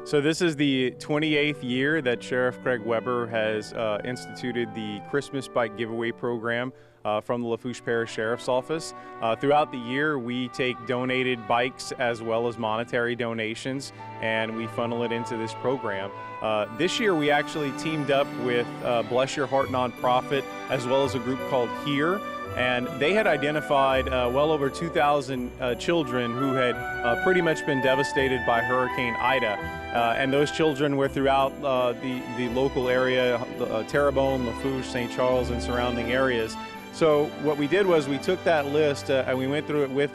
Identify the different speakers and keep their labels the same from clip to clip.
Speaker 1: So this is the 28th year that Sheriff Craig Weber has instituted the Christmas Bike Giveaway Program from the Lafourche Parish Sheriff's Office. Throughout the year, we take donated bikes as well as monetary donations, and we funnel it into this program. This year, we actually teamed up with Bless Your Heart nonprofit as well as a group called Here. And they had identified well over 2,000 children who had pretty much been devastated by Hurricane Ida. And those children were throughout the local area, Terrebonne, Lafourche, St. Charles, and surrounding areas. So what we did was we took that list and we went through it with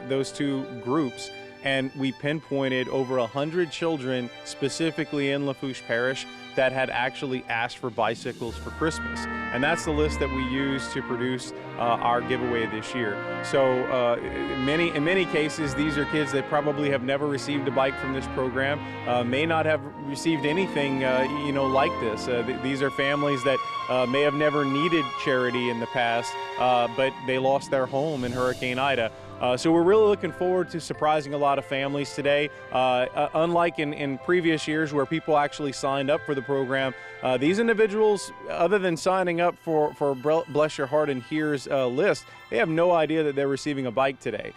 Speaker 1: those two groups, and we pinpointed over 100 children specifically in Lafourche Parish that had actually asked for bicycles for Christmas. And that's the list that we used to produce our giveaway this year. So in many cases, these are kids that probably have never received a bike from this program, may not have received anything like this. These are families that may have never needed charity in the past, but they lost their home in Hurricane Ida. So we're really looking forward to surprising a lot of families today. Unlike in previous years where people actually signed up for the program, these individuals, other than signing up for Bless Your Heart and Here's list, they have no idea that they're receiving a bike today.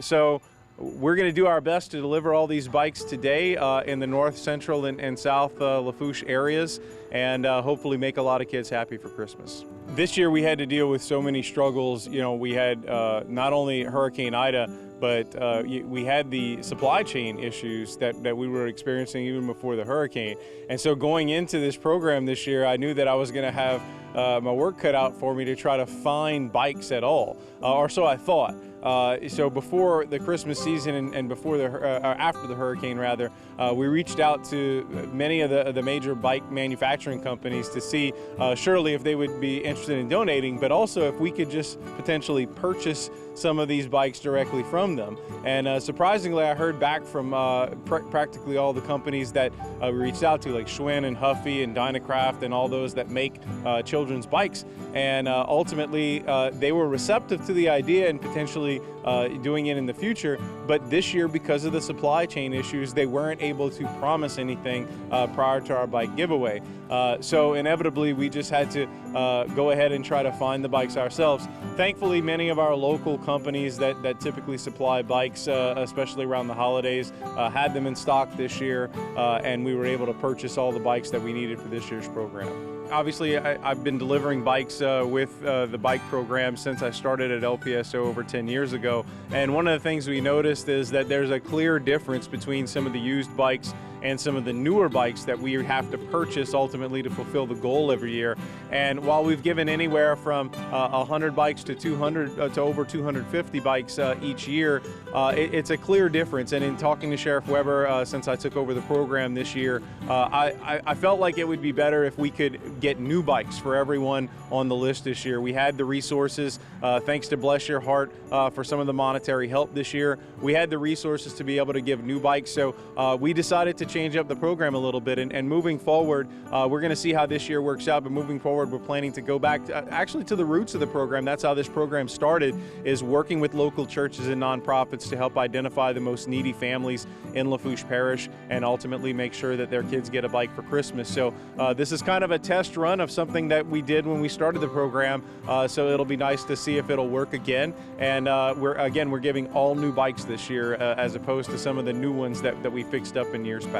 Speaker 1: So we're going to do our best to deliver all these bikes today in the north, central, and south Lafourche areas, and hopefully make a lot of kids happy for Christmas. This year we had to deal with so many struggles. You know, we had not only Hurricane Ida, but we had the supply chain issues that we were experiencing even before the hurricane. And so going into this program this year, I knew that I was going to have my work cut out for me to try to find bikes at all, or so I thought. So before the Christmas season and before after the hurricane rather, we reached out to many of the major bike manufacturing companies to see surely if they would be interested in donating, but also if we could just potentially purchase some of these bikes directly from them. And surprisingly, I heard back from practically all the companies that we reached out to, like Schwinn and Huffy and Dynacraft and all those that make children's bikes. And ultimately, they were receptive to the idea and potentially doing it in the future. But this year, because of the supply chain issues, they weren't able to promise anything prior to our bike giveaway. So inevitably, we just had to go ahead and try to find the bikes ourselves. Thankfully, many of our local companies that typically supply bikes, especially around the holidays, had them in stock this year, and we were able to purchase all the bikes that we needed for this year's program. Obviously, I've been delivering bikes with the bike program since I started at LPSO over 10 years ago. And one of the things we noticed is that there's a clear difference between some of the used bikes and some of the newer bikes that we have to purchase ultimately to fulfill the goal every year. And while we've given anywhere from 100 bikes to 200 to over 250 bikes each year, it's a clear difference. And in talking to Sheriff Weber since I took over the program this year, I felt like it would be better if we could get new bikes for everyone on the list this year. We had the resources, thanks to Bless Your Heart for some of the monetary help this year. We had the resources to be able to give new bikes, so we decided to change up the program a little bit. And moving forward, we're going to see how this year works out, but moving forward, we're planning to go back actually to the roots of the program. That's how this program started, is working with local churches and nonprofits to help identify the most needy families in Lafourche Parish and ultimately make sure that their kids get a bike for Christmas. So this is kind of a test run of something that we did when we started the program, so it'll be nice to see if it'll work again. And we're giving all new bikes this year as opposed to some of the new ones that we fixed up in years past.